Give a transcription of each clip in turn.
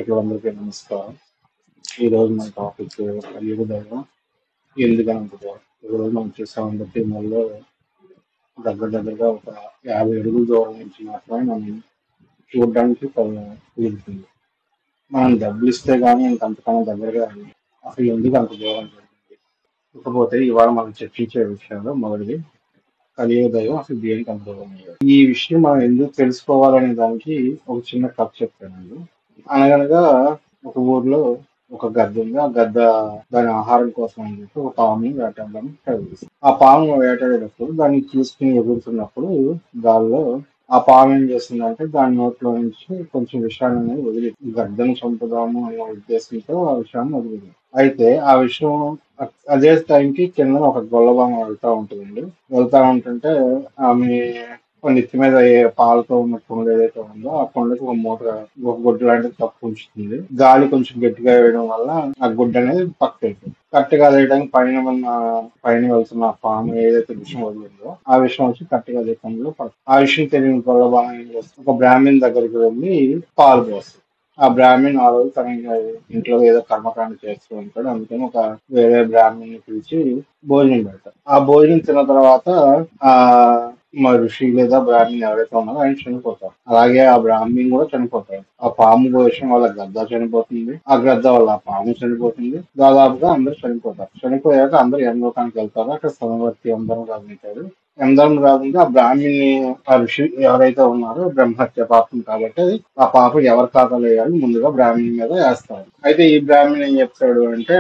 ప్రేక్షకులందరికీ నమస్కారం. ఈరోజు మన టాపిక్ కలియుగ దైవం ఎందుకని అనుకుంటారు. ఈరోజు మనం చూసామంటే మనలో దగ్గరగా ఒక 50 అడుగుల దూరం నుంచి మాత్రమే మనం చూడడానికి కుదురుతుంది. మనం డబ్బులు ఇస్తే కానీ అంతకన్నా దగ్గరగా అసలు ఎందుకు అంత దూరం జరిగింది. ఇకపోతే ఇవాళ మనం చర్చించే విషయంలో మొదటిది కలియుగ దైవం అసలు దేనికి అంత దూరం అయ్యారు. ఈ విషయం మనం ఎందుకు తెలుసుకోవాలనే దానికి ఒక చిన్న కథ చెప్తాను. అనగనగా ఒక ఊర్లో ఒక గద్ద ఉంది. ఆ గద్ద దాని ఆహారం కోసం అని చెప్పి ఒక పాముని వేటాడడానికి ప్రయత్నిస్తుంది. ఆ పాము వేటాడేటప్పుడు దాన్ని తీసుకుని ఎగురుతున్నప్పుడు గాల్లో ఆ పాము ఏం చేస్తుందంటే దాని నోట్లో నుంచి కొంచెం విషయాన్ని అనేది వదిలి గద్దను చంపుదాము అనే ఉద్దేశంతో ఆ విషయాన్ని వదిలింది. అయితే ఆ విషయం అదే టైంకి కింద ఒక గొల్లబామ వెళ్తా ఉంటుంటే ఆమె నెత్తి మీద పాలతో ఉన్న కుండ ఏదైతే ఉందో ఆ కుండకి ఒక గుడ్డ లాంటిది తప్పు ఉంచుతుంది. గాలి కొంచెం గట్టిగా వేయడం వల్ల ఆ గుడ్డ అనేది పక్క అయిపోయింది. కరెక్ట్గా అదేయడానికి పైన వెళ్తున్న పాము ఏదైతే విషయం వదిలిందో ఆ విషయం వచ్చి కరెక్ట్గా అదే కుండలో పడుతుంది. ఆ విషయం తెలియని గొల్లబామ ఏం చేస్తుంది, ఒక బ్రాహ్మణ్ దగ్గరికి వెళ్ళి పాలు పోస్తుంది. ఆ బ్రాహ్మణ్ ఆ రోజు తన ఇంట్లో ఏదో కర్మకాండ చేస్తూ ఉంటాడు. అందుకని ఒక వేరే బ్రాహ్మణ్ని పిలిచి భోజనం పెడతాడు. ఆ భోజనం తిన్న తర్వాత ఆ మా ఋషి లేదా బ్రాహ్మణ్ ఎవరైతే ఉన్నారో ఆయన చనిపోతారు. అలాగే ఆ బ్రాహ్మణ్ కూడా చనిపోతాడు. ఆ పాము విషయం వల్ల గద్ద చనిపోతుంది, ఆ గద్ద వల్ల ఆ పాము చనిపోతుంది. దాదాపుగా అందరూ చనిపోతారు. చనిపోయాక అందరూ యమలోకానికి వెళ్తారు. అక్కడ సమవర్తి అందరం రాజుంటారు. రాజుంటే ఆ బ్రాహ్మణ్ణి ఆ ఋషి ఎవరైతే ఉన్నారో బ్రహ్మహత్య పాపం కాబట్టి ఆ పాపం ఎవరి ఖాతాలో వేయాలి ముందుగా బ్రాహ్మణి మీద వేస్తారు. అయితే ఈ బ్రాహ్మణ్ ఏం చెప్తాడు అంటే,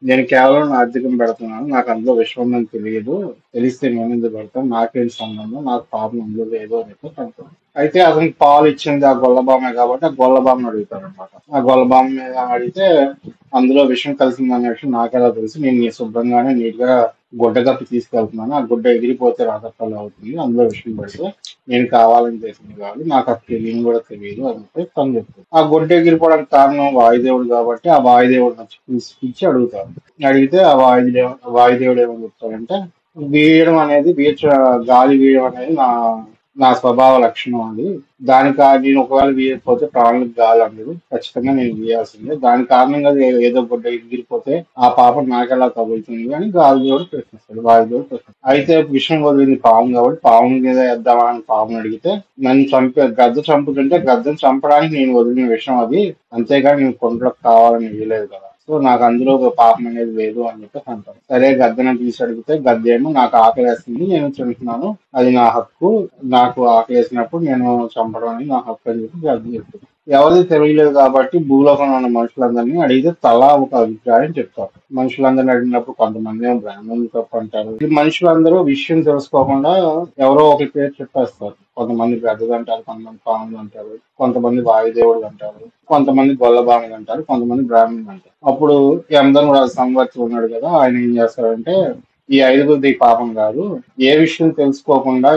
నేను కేవలం ఆర్థికం పెడుతున్నాను, నాకు అందులో విషయం ఉందని తెలియదు, తెలిస్తే నేను ఎందుకు పెడతాను, నాకేం సంబంధం, నాకు పాపం అందులో లేదో అని చెప్పి. అయితే అతనికి పాలు ఇచ్చింది ఆ గొల్లబామే కాబట్టి ఆ గొల్లబామను అడుగుతాడు అనమాట. ఆ గొల్లబామ మీద అడిగితే అందులో విషయం కలిసిందనే విషయం నాకెలా తెలుసు, నేను శుభ్రంగానే నీట్ గా గుడ్డ కప్పి తీసుకెళ్తున్నాను, ఆ గుడ్డ ఎగిరిపోతే రాతప్పలు అవుతుంది, అందులో విషయం పడితే నేను కావాలని చేసింది కాదు, నాకు అది తెలియని కూడా తెలియదు అని చెప్పి తను చెప్తాను. ఆ గుడ్డ ఎగిరిపోవడానికి కారణం వాయుదేవుడు కాబట్టి ఆ వాయుదేవుడు వచ్చి పిలిచి అడుగుతారు. అడిగితే ఆ వాయుదేవుడు ఏమని చెప్తాడంటే, గాలి వీయడం అనేది నా స్వభావ లక్షణం అది. నేను ఒకవేళ వీయకపోతే ప్రాణులకు గాలి అందదు, ఖచ్చితంగా నేను వీయాల్సిందే. దాని కారణంగా ఏదో గుడ్డ ఎగిరిపోతే ఆ పాపం నాకెలా తగులుతుంది అని వాయుదేవుడు ప్రశ్నిస్తాడు. అయితే విషయం వదిలింది పాము కాబట్టి పాము మీద వేద్దామా అని పాముని అడిగితే, నన్ను గద్ద చంపుతుంటే గద్దను చంపడానికి నేను వదిలిన విషయం అది, అంతేగాని నేను కొండలకు కావాలని వీయలేదు కదా, సో నాకు అందులో ఒక పాపం అనేది లేదు అని చెప్పి అంటారు. సరే గద్దెని తీసి అడిగితే గద్దేమో నాకు ఆకలి వేస్తుంది, నేను తింటున్నాను, అది నా హక్కు, నాకు ఆకలి వేసినప్పుడు నేను చంపడం అనేది నా హక్కు అని చెప్పి గద్ద చెప్తుంది. ఎవరిది తెలియలేదు కాబట్టి భూలోకంలో ఉన్న మనుషులందరినీ అడిగితే తలా ఒక అభిప్రాయం చెప్తారు. మనుషులందరినీ అడిగినప్పుడు కొంతమంది ఏమో బ్రాహ్మణులు తప్పు అంటారు. ఈ మనుషులందరూ విషయం తెలుసుకోకుండా ఎవరో ఒక పేరు చెప్పేస్తారు. కొంతమంది పెద్దది అంటారు, కొంతమంది పాములు అంటారు, కొంతమంది వాయుదేవుడు అంటారు, కొంతమంది గొల్లబాములు అంటారు, కొంతమంది బ్రాహ్మణులు అంటారు. అప్పుడు యమధర్మరాజు సంవర్తి ఉన్నాడు కదా, ఆయన ఏం చేస్తారంటే, ఈ ఐదుగురిది పాపం కాదు, ఏ విషయం తెలుసుకోకుండా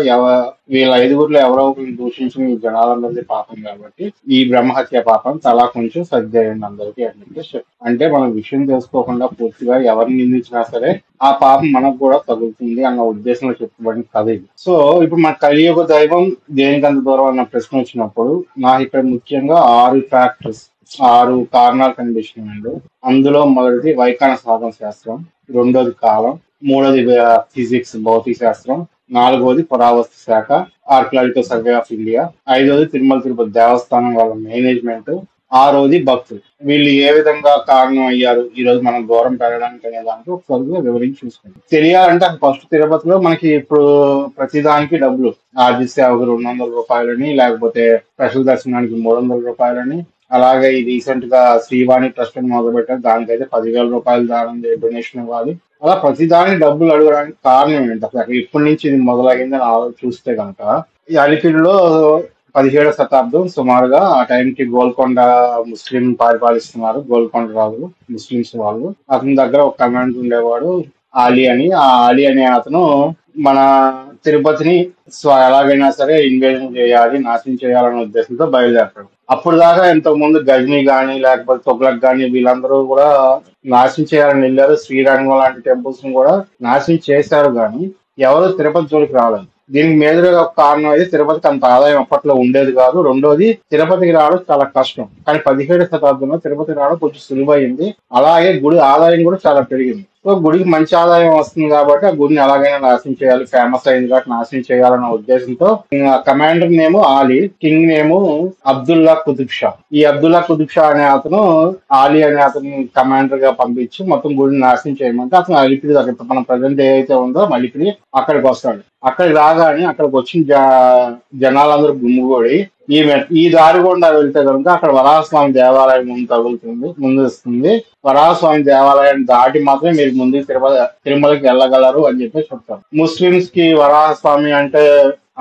వీళ్ళ ఐదుగురిలో ఎవరో ఒకరిని దూషించిన ఈ జనాలందరిది పాపం కాబట్టి ఈ బ్రహ్మహత్య పాపం తలా కొంచెం సర్దేయండి అందరికీ అని చెప్పి అంటే మనం విషయం తెలుసుకోకుండా పూర్తిగా ఎవరిని నిందించినా సరే ఆ పాపం మనకు కూడా తగులుతుంది అన్న ఉద్దేశంలో చెప్పబడిన కథ ఇది. సో ఇప్పుడు మన కలియుగ దైవం దేనికంత దూరం అన్న ప్రశ్న వచ్చినప్పుడు నాకు ఇక్కడ ముఖ్యంగా 6 కారణాలు కనిపిస్తున్నాయండి. అందులో మొదటిది వైఖాన సాధన శాస్త్రం, రెండోది కాలం, మూడోది ఫిజిక్స్ భౌతిక శాస్త్రం, నాలుగోది పురావస్తు శాఖ ఆర్కియాలజికల్ సర్వే ఆఫ్ ఇండియా, ఐదోది తిరుమల తిరుపతి దేవస్థానం వాళ్ళ మేనేజ్మెంట్, ఆరోది భక్తులు. వీళ్ళు ఏ విధంగా కారణం అయ్యారు ఈ రోజు మనం దూరం పెరగడానికి అనే దానికి ఒకసారి వివరించి చూసుకుంటాం. తెలియాలంటే ఫస్ట్ తిరుపతిలో మనకి ఇప్పుడు ప్రతిదానికి డబ్బులు, ఆర్జీ సేవకు 200 రూపాయలని, లేకపోతే స్పెషల్ దర్శనానికి 300 రూపాయలని, అలాగే ఈ రీసెంట్ గా శ్రీవాణి ట్రస్ట్ అని మొదలు పెట్టారు, దానికైతే 10,000 రూపాయలు డొనేషన్ ఇవ్వాలి. అలా ప్రతిదాని డబ్బులు అడగడానికి కారణం ఏంటి, అసలు ఇప్పటి నుంచి ఇది మొదలైందని చూస్తే కనుక ఈ అలిపిరిలో 17వ శతాబ్దం సుమారుగా ఆ టైంకి గోల్కొండ ముస్లిం పరిపాలిస్తున్నారు. గోల్కొండ రాజులు ముస్లింస్ వాళ్ళు. అతని దగ్గర ఒక కమాండ్ ఉండేవాడు ఆలీ అని. ఆ ఆలీ అనే అతను మన తిరుపతిని ఎలాగైనా సరే ఇన్వేజన్ చేయాలి, నాశనం చేయాలనే ఉద్దేశంతో బయలుదేరతాడు. అప్పుడు దాకా ఇంతకు ముందు గజనీ గాని లేకపోతే తుగ్లక్ గాని వీళ్ళందరూ కూడా నాశనం చేయాలని వెళ్ళారు. శ్రీరంగం లాంటి టెంపుల్స్ ని కూడా నాశనం చేశారు, కానీ ఎవరు తిరుపతి జోలికి రాలేదు. దీనికి మేజర్ కారణం అయితే తిరుపతికి అంత ఆదాయం అప్పట్లో ఉండేది కాదు. రెండోది తిరుపతికి రావడం చాలా కష్టం. కానీ 17వ శతాబ్దంలో తిరుపతికి రావడం కొంచెం సులువైంది. అలాగే గుడి ఆదాయం కూడా చాలా పెరిగింది. సో గుడికి మంచి ఆదాయం వస్తుంది కాబట్టి ఆ గుడిని ఎలాగైనా నాశనం చేయాలి, ఫేమస్ అయింది కాబట్టి నాశనం చేయాలన్న ఉద్దేశంతో కమాండర్ నేమో ఆలీ, కింగ్ నేమో అబ్దుల్లా కుతుబ్ షా. ఈ అబ్దుల్లా కుతుబ్ షా అనే అతను ఆలీ అనే అతను కమాండర్ గా పంపించి మొత్తం గుడిని నాశనం చేయమంటే అతను అలిపిరి దగ్గర మన ప్రజెంట్ ఏదైతే ఉందో అలిపిరి అక్కడికి వస్తాడు. అక్కడికి రాగానే అక్కడికి వచ్చిన జనాలందరూ గుమ్ముగూడి ఈ దారి గుండా వెళ్తే కనుక అక్కడ వరాహస్వామి దేవాలయం ముందు వస్తుంది. వరాహస్వామి దేవాలయాన్ని దాటి మాత్రమే మీరు ముందు తిరుమలకి వెళ్ళగలరు అని చెప్పి చెప్తారు. ముస్లిమ్స్ కి వరాహస్వామి అంటే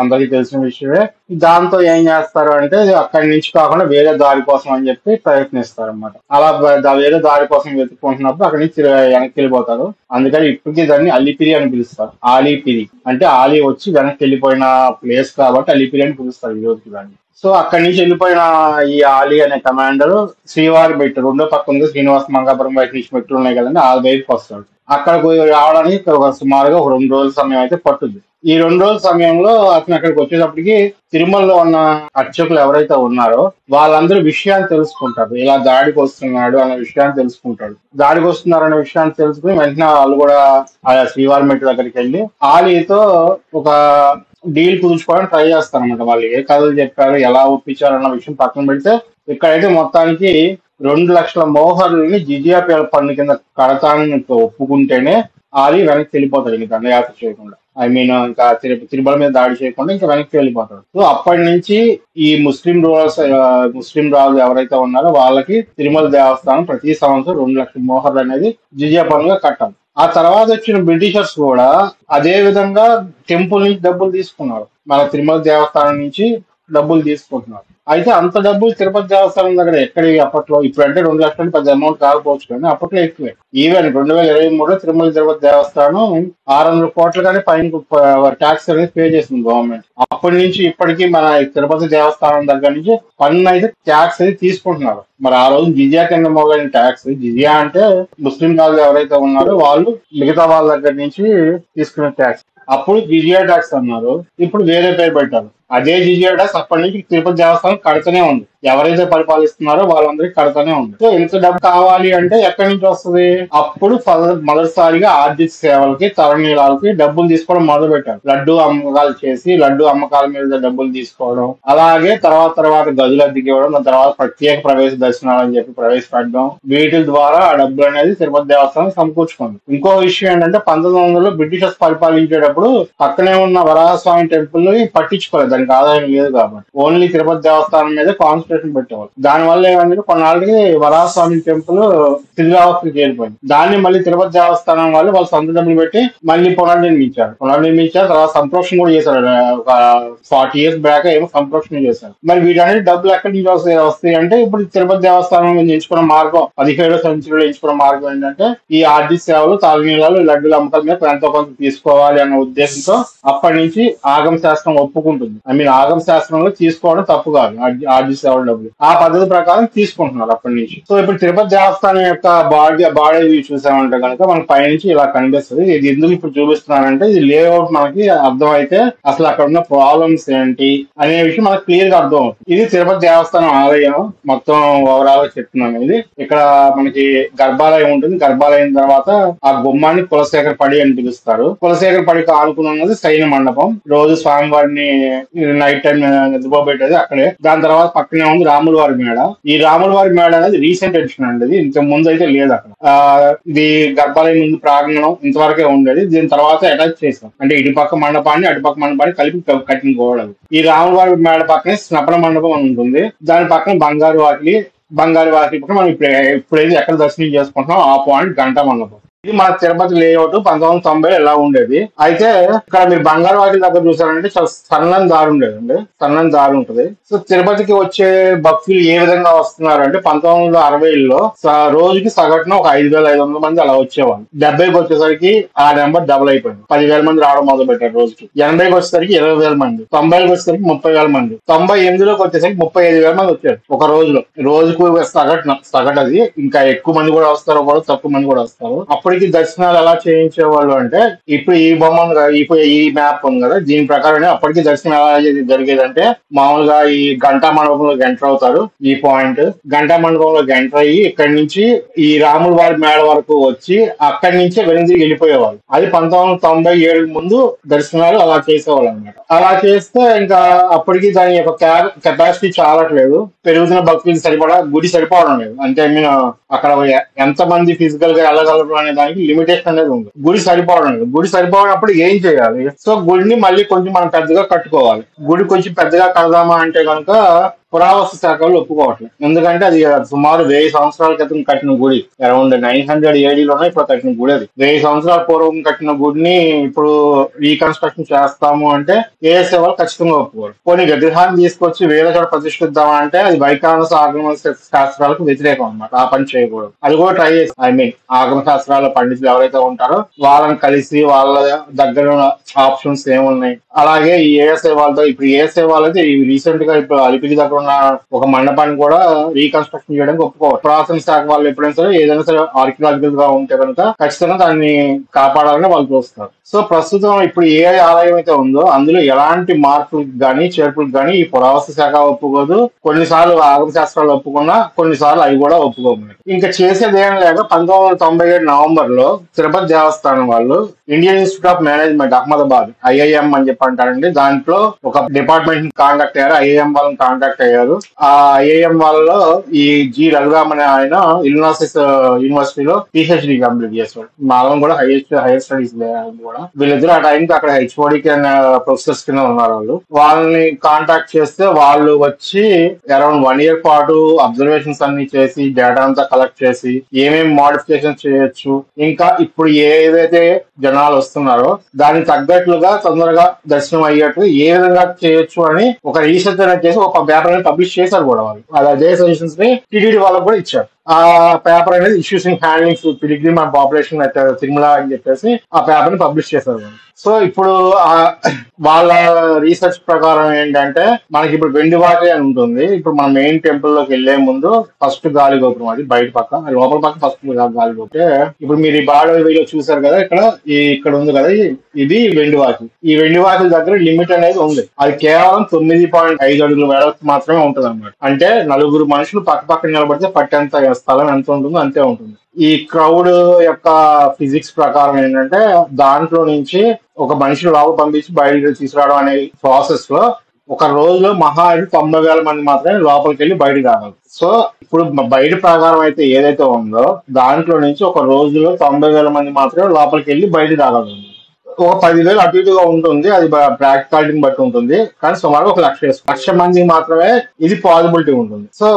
అందరికీ తెలిసిన విషయమే. దాంతో ఏం చేస్తారు అంటే అక్కడి నుంచి కాకుండా వేరే దారి కోసం అని చెప్పి ప్రయత్నిస్తారు అనమాట. అలా వేరే దారి కోసం వెతుక్కుంటున్నప్పుడు అక్కడి నుంచి వెనక్కి వెళ్ళిపోతారు. అందుకని ఇప్పటికీ దాన్ని అలిపిరి అని పిలుస్తారు. ఆలీపిరి అంటే ఆలీ వచ్చి వెనక్కి వెళ్ళిపోయిన ప్లేస్ కాబట్టి అలిపిరి అని పిలుస్తారు ఈ రోజుకి దాన్ని. సో అక్కడి నుంచి వెళ్ళిపోయిన ఈ ఆలీ అనే కమాండర్ శ్రీవారి మెట్టు రెండో పక్క ఉంది, శ్రీనివాస మంగాపురం బయట నుంచి మెట్లు ఉన్నాయి కదండి, ఆ వైపుకి వస్తాడు. అక్కడికి రావడానికి సుమారుగా ఒక 2 రోజుల సమయం అయితే పట్టుద్ది. ఈ 2 రోజుల సమయంలో అతను అక్కడికి వచ్చేటప్పటికి తిరుమలలో ఉన్న అర్చకులు ఎవరైతే ఉన్నారో వాళ్ళందరూ విషయాన్ని తెలుసుకుంటారు. ఇలా దాడికి వస్తున్నాడు అనే విషయాన్ని తెలుసుకుంటాడు. దాడికి వస్తున్నారు అనే విషయాన్ని తెలుసుకుని వెంటనే వాళ్ళు కూడా ఆ శ్రీవారి మెట్టు దగ్గరికి వెళ్ళి ఆలీతో ఒక డీల్ కుదుర్చుకోవడానికి ట్రై చేస్తారనమాట. వాళ్ళు ఏ కథలు చెప్పారు, ఎలా ఒప్పించారు అన్న విషయం పక్కన పెడితే ఇక్కడైతే మొత్తానికి 2 లక్షల మోహర్లని జిజియా పన్ను కింద కడతానని ఒప్పుకుంటేనే ఆలీ వెనక్కి వెళ్ళిపోతాడు, ఇంకా దండయాత్ర చేయకుండా. ఇంకా తిరుమల మీద దాడి చేయకుండా ఇంకా వెనక్కి వెళ్ళిపోతాడు. సో అప్పటి నుంచి ఈ ముస్లిం రాజులు ఎవరైతే ఉన్నారో వాళ్ళకి తిరుమల దేవస్థానం ప్రతి సంవత్సరం 2 లక్షల మోహర్లు అనేది జిజియా పన్నుగా కట్టాలి. ఆ తర్వాత వచ్చిన బ్రిటిషర్స్ కూడా అదే విధంగా టెంపుల్ నుంచి డబ్బులు తీసుకున్నారు. మన తిరుమల దేవస్థానం నుంచి డబ్బులు తీసుకుంటున్నారు. అయితే అంత డబ్బులు తిరుపతి దేవస్థానం దగ్గర ఎక్కడి అప్పట్లో, ఇప్పుడంటే 2 లక్షలు పెద్ద అమౌంట్ కాకపోవచ్చు కానీ అప్పట్లో ఎక్కువే. ఈవెన్ 2023లో తిరుపతి దేవస్థానం 600 కోట్ల కానీ పైన ట్యాక్స్ అనేది పే చేసింది గవర్నమెంట్. అప్పటి నుంచి ఇప్పటికీ మన తిరుపతి దేవస్థానం దగ్గర నుంచి పన్ను అయితే ట్యాక్స్ అయితే తీసుకుంటున్నారు. మరి ఆ రోజు జిజియా కింద మొదలైన ట్యాక్స్, జిజియా అంటే ముస్లిం రాజులు ఎవరైతే ఉన్నారో వాళ్ళు మిగతా వాళ్ళ దగ్గర నుంచి తీసుకునే ట్యాక్స్. అప్పుడు జిజియా ట్యాక్స్ అన్నారు, ఇప్పుడు వేరే పేరు పెట్టారు. అదే జిజియా ట్యాక్స్ అప్పటి నుంచి తిరుపతి దేవస్థానం కడుతూనే ఉంది. ఎవరైతే పరిపాలిస్తున్నారో వాళ్ళందరికీ కడుతూనే ఉంది. సో ఇంత డబ్బు కావాలి అంటే ఎక్కడి నుంచి వస్తుంది? అప్పుడు మొదటిసారిగా ఆర్థిక సేవలకి, తరణీలాలకి డబ్బులు తీసుకోవడం మొదలు పెట్టారు. లడ్డు అమ్మకాలు చేసి లడ్డు అమ్మకాల మీద డబ్బులు తీసుకోవడం, అలాగే తర్వాత గదులు అద్దెకి ఇవ్వడం, దాని తర్వాత ప్రత్యేక ప్రవేశ దర్శనాలు అని చెప్పి ప్రవేశపెట్టడం, వీటి ద్వారా ఆ డబ్బులు అనేది తిరుపతి దేవస్థానం సమకూర్చుకుంది. ఇంకో విషయం ఏంటంటే 1900లో బ్రిటిషర్స్ పరిపాలించేటప్పుడు పక్కనే ఉన్న వరాహస్వామి టెంపుల్ ని పట్టించుకోలేదు, దానికి ఆదాయం లేదు కాబట్టి. ఓన్లీ తిరుపతి దేవస్థానం మీద కాన్సన్ట్రేషన్ పెట్టేవాళ్ళు. దానివల్ల ఏమంటే కొన్నాళ్ళకి వరాహస్వామి టెంపుల్ శిథిలావస్థకి చేరిపోయింది. దాన్ని మళ్ళీ తిరుపతి దేవస్థానం వాళ్ళు సొంత డబ్బులు పెట్టి మళ్ళీ పునర్నిర్మించారు. తర్వాత సంప్రోక్షణ కూడా చేశారు. ఒక 40 years బ్యాక్ ఏమో సంప్రోక్షణ చేశారు. మరి వీటన్నిటి డబ్బులు ఎక్కడి నుంచి వస్తాయి అంటే ఇప్పుడు తిరుపతి దేవస్థానం ఎంచుకున్న మార్గం, 17వ సెంచరీలో ఎంచుకున్న మార్గం ఏంటంటే ఈ ఆర్థిక సేవలు, తాళనీలాలు, లడ్డుల అమ్మకాల మీద ఎంతో కొంత తీసుకోవాలి అన్న ఉద్దేశంతో అప్పటి నుంచి ఆగమ శాస్త్రం ఒప్పుకుంటుంది. ఆగమ శాస్త్రంలో తీసుకోవడం తప్పు కాదు, ఆర్థిక సేవల డబ్బులు ఆ పద్ధతి ప్రకారం తీసుకుంటున్నారు అప్పటి నుంచి. సో ఇప్పుడు తిరుపతి దేవస్థానం యొక్క బాడీ చూసామంటే కనుక మన పైనుంచి ఇలా కనిపిస్తుంది. ఇది ఎందుకు ఇప్పుడు చూపిస్తున్నానంటే ఇది లేఅవుట్ మనకి అర్థం అయితే అసలు అక్కడ ఉన్న ప్రాబ్లమ్స్ ఏంటి అనే విషయం మనకు క్లియర్ గా అర్థం అవుతుంది. ఇది తిరుపతి దేవస్థానం ఆలయం మొత్తం ఓవరాల్ గా చెప్తున్నాను. ఇది ఇక్కడ మనకి గర్భాలయం ఉంటుంది. గర్భాలయం తర్వాత ఆ గుమ్మాన్ని కులశేఖర పడి అని పిలుస్తారు. కులశేఖర పడికి ఆనుకుని ఉన్నది శయన మండపం. రోజు స్వామివారిని నైట్ టైం నిద్రపోబెట్టేది అక్కడే. దాని తర్వాత పక్కనే ఉంది రాముల వారి మేడ. ఈ రాముల వారి మేడ అనేది రీసెంట్ ఎడిషన్ అండి, ఇంత ముందు అయితే లేదు అక్కడ. ఇది గర్భాలయం ముందు ప్రాంగణం ఇంతవరకే ఉండేది. దీని తర్వాత అటాచ్ చేసాం, అంటే ఇటుపక్క మండపాన్ని అటుపక్క మండపాన్ని కలిపి కట్టిన గోడలు. ఈ రాముల వారి మేడ పక్కనే స్నపన మండపం అని ఉంటుంది. దాని పక్కన బంగారు వాకిలి పక్కన మనం ఇప్పుడైతే ఎక్కడ దర్శనం చేసుకుంటున్నాం ఆ పాయింట్ గంటా మండపం. ఇది మన తిరుపతి లేఅవుట్ 1990 ఎలా ఉండేది. అయితే ఇక్కడ మీరు బంగారు వాకిలి దగ్గర చూసారంటే చాలా సన్నని దారి ఉండేదండి, సన్నని దారి ఉంటుంది. సో తిరుపతికి వచ్చే భక్తులు ఏ విధంగా వస్తున్నారు అంటే 1960లో రోజుకి సగటున ఒక 5,500 మంది అలా వచ్చేవాళ్ళు. 70కి వచ్చేసరికి ఆ నెంబర్ డబుల్ అయిపోయింది, 10,000 మంది రావడం మొదలు పెట్టారు రోజుకి. 80కి వచ్చేసరికి 20,000 మంది, 90కి వచ్చేసరికి 30,000 మంది, 98లోకి వచ్చేసరికి 35,000 మంది వచ్చారు ఒక రోజులో. రోజుకు సగటు అది. ఇంకా ఎక్కువ మంది కూడా వస్తారు, తక్కువ మంది కూడా వస్తారు. అప్పుడు అప్పటికి దర్శనాలు ఎలా చేయించేవాళ్ళు అంటే, ఇప్పుడు ఈ బొమ్మ ఉంది కదా, ఇప్పుడు ఈ మ్యాప్ ఉంది కదా, దీని ప్రకారం అప్పటికి దర్శనం ఎలా జరిగేదంటే, మామూలుగా ఈ గంటా మండపంలోకి ఎంటర్ అవుతారు. ఈ పాయింట్ గంటా మండపంలోకి ఎంటర్ అయ్యి ఇక్కడి నుంచి ఈ రాముల వారి మేడ వరకు వచ్చి అక్కడి నుంచే వెనుదిరిగి వెళ్ళిపోయేవాళ్ళు. అది 1997 ముందు దర్శనాలు అలా చేసేవాళ్ళు అనమాట. అలా చేస్తే ఇంకా అప్పటికి దాని యొక్క కెపాసిటీ చాలట్లేదు, పెరుగుతున్న భక్తులకి సరిపడా గుడి సరిపోవడం లేదు. అంటే ఐ మీన్ అక్కడ ఎంత మంది ఫిజికల్ గా వెళ్ళగలరు అనే దానికి లిమిటేషన్ అనేది ఉంది. గుడి సరిపోవడం లేదు. గుడి సరిపోవనప్పుడు ఏం చేయాలి? సో గుడిని మళ్ళీ కొంచెం మనం పెద్దగా కట్టుకోవాలి. గుడి కొంచెం పెద్దగా కడదామా అంటే కనుక పురావస్తు శాఖ వాళ్ళు ఒప్పుకోవట్లేదు. ఎందుకంటే అది సుమారు 1000 సంవత్సరాల క్రితం కట్టిన గుడి, అరౌండ్ 900 AD ఇప్పుడు కట్టిన గుడి. అది 1000 సంవత్సరాల పూర్వం కట్టిన గుడిని ఇప్పుడు రీకన్స్ట్రక్షన్ చేస్తాము అంటే ఏఎస్ఏ వాళ్ళు ఖచ్చితంగా ఒప్పుకోరు. కొన్ని విగ్రహాన్ని తీసుకొచ్చి వేరే చోట ప్రతిష్ఠిద్దామా అంటే అది వైకానస ఆగమ శాస్త్రాలకు వ్యతిరేకం అనమాట. ఆ పని చేయకూడదు. అది కూడా ట్రై చేసి ఐ మీన్ ఆగమ శాస్త్రాల పండితులు ఎవరైతే ఉంటారో వాళ్ళని కలిసి వాళ్ళ దగ్గర ఆప్షన్స్ ఏమున్నాయి, అలాగే ఈ ఏఎస్ఐ వాళ్ళతో ఇప్పుడు ఏఎస్ఐ వాళ్ళైతే రీసెంట్ గా ఇప్పుడు అలిపిరి దగ్గర ఉన్న ఒక మండపాన్ని కూడా రీకన్స్ట్రక్షన్ చేయడానికి ఒప్పుకోవాలి. పురాతన శాఖ వాళ్ళు ఎప్పుడైనా సరే ఏదైనా సరే ఆర్కియలాజికల్ గా ఉంటే కనుక ఖచ్చితంగా దాన్ని కాపాడాలని వాళ్ళు చూస్తారు. సో ప్రస్తుతం ఇప్పుడు ఏ ఆలయం అయితే ఉందో అందులో ఎలాంటి మార్పులకు గానీ చేర్పులకు గానీ ఈ పురావస్తు శాఖ ఒప్పుకోదు. కొన్నిసార్లు ఆగమ శాస్త్రాలు ఒప్పుకున్నా కొన్నిసార్లు అవి కూడా ఒప్పుకోలేదు. ఇంకా చేసేది ఏం లేక 1997 నవంబర్ లో తిరుపతి దేవస్థానం వాళ్ళు Indian institute of management Ahmedabad IIM అని చెప్పి అంటారండి, దాంట్లో ఒక డిపార్ట్మెంట్ ని కాంటాక్ట్ అయ్యారు. IIM వాళ్ళని కాంటాక్ట్ అయ్యారు. ఆ IIM వాళ్ళలో ఈ జి రఘురామ్ అనే ఆయన ఇలినాసిస్ యూనివర్సిటీలో PhD కంప్లీట్ చేశాడు. మాలం కూడా హైయర్ స్టడీస్ కూడా. వీళ్ళిద్దరు ఆ టైంకి అక్కడ HOD ప్రొఫెసర్స్ కింద ఉన్నారు. వాళ్ళని కాంటాక్ట్ చేస్తే వాళ్ళు వచ్చి అరౌండ్ 1 year పాటు అబ్జర్వేషన్స్ అన్ని చేసి డేటా అంతా కలెక్ట్ చేసి ఏమేమి మోడిఫికేషన్ చేయొచ్చు, ఇంకా ఇప్పుడు ఏదైతే జనాలు వస్తున్నారో దానికి తగ్గట్లుగా తొందరగా దర్శనం అయ్యేట్టు ఏ విధంగా చేయొచ్చు అని ఒక రీసెర్చ్ అనేది చేసి ఒక పేపర్ అనేది పబ్లిష్ చేశారు కూడా వాళ్ళు. అదే సజెషన్స్ ని టీటీడీ వాళ్ళకు కూడా ఇచ్చారు. ఆ పేపర్ అనేది issues in handlings pilgrim and population at Tirumala అని చెప్పేసి ఆ పేపర్ ని పబ్లిష్ చేశారు. సో ఇప్పుడు వాళ్ళ రీసెర్చ్ ప్రకారం ఏంటంటే మనకి ఇప్పుడు వెండివాటి అని ఉంటుంది. ఇప్పుడు మన మెయిన్ టెంపుల్ లోకి వెళ్లే ముందు ఫస్ట్ గాలి గోపురం, అది బయట పక్క, లోపల పక్క ఫస్ట్ గాలి గోపురం. ఇప్పుడు మీరు ఈ బాడలో చూసారు కదా, ఇక్కడ ఉంది కదా, ఇది వెండివాకి. ఈ వెండివాకి దగ్గర లిమిట్ అనేది ఉంది. అది కేవలం 9.5 అడుగుల వెడల్పు మాత్రమే ఉంటది అనమాట. అంటే 4 మనుషులు పక్క పక్కన నిలబడితే పట్టేంత స్థలం ఎంత ఉంటుందో అంతే ఉంటుంది. ఈ క్రౌడ్ యొక్క ఫిజిక్స్ ప్రకారం ఏంటంటే దాంట్లో నుంచి ఒక మనిషిని లోపల పంపించి బయటకు తీసుకురావడం అనే ప్రాసెస్ లో ఒక రోజులో మహా 90,000 మంది మాత్రమే లోపలికి వెళ్ళి బయటకు రాగలరు. సో ఇప్పుడు బయట ప్రకారం అయితే ఏదైతే ఉందో దాంట్లో నుంచి ఒక రోజులో 90,000 మంది మాత్రమే లోపలికి వెళ్ళి బయటకు రాగలరు. ఒక 10,000 అటు ఇటుగా ఉంటుంది, అది ప్రాక్టికాలిటీని బట్టి ఉంటుంది. కానీ సుమారు 1,00,000 మందికి మాత్రమే ఇది పాసిబిలిటీ ఉంటుంది. సో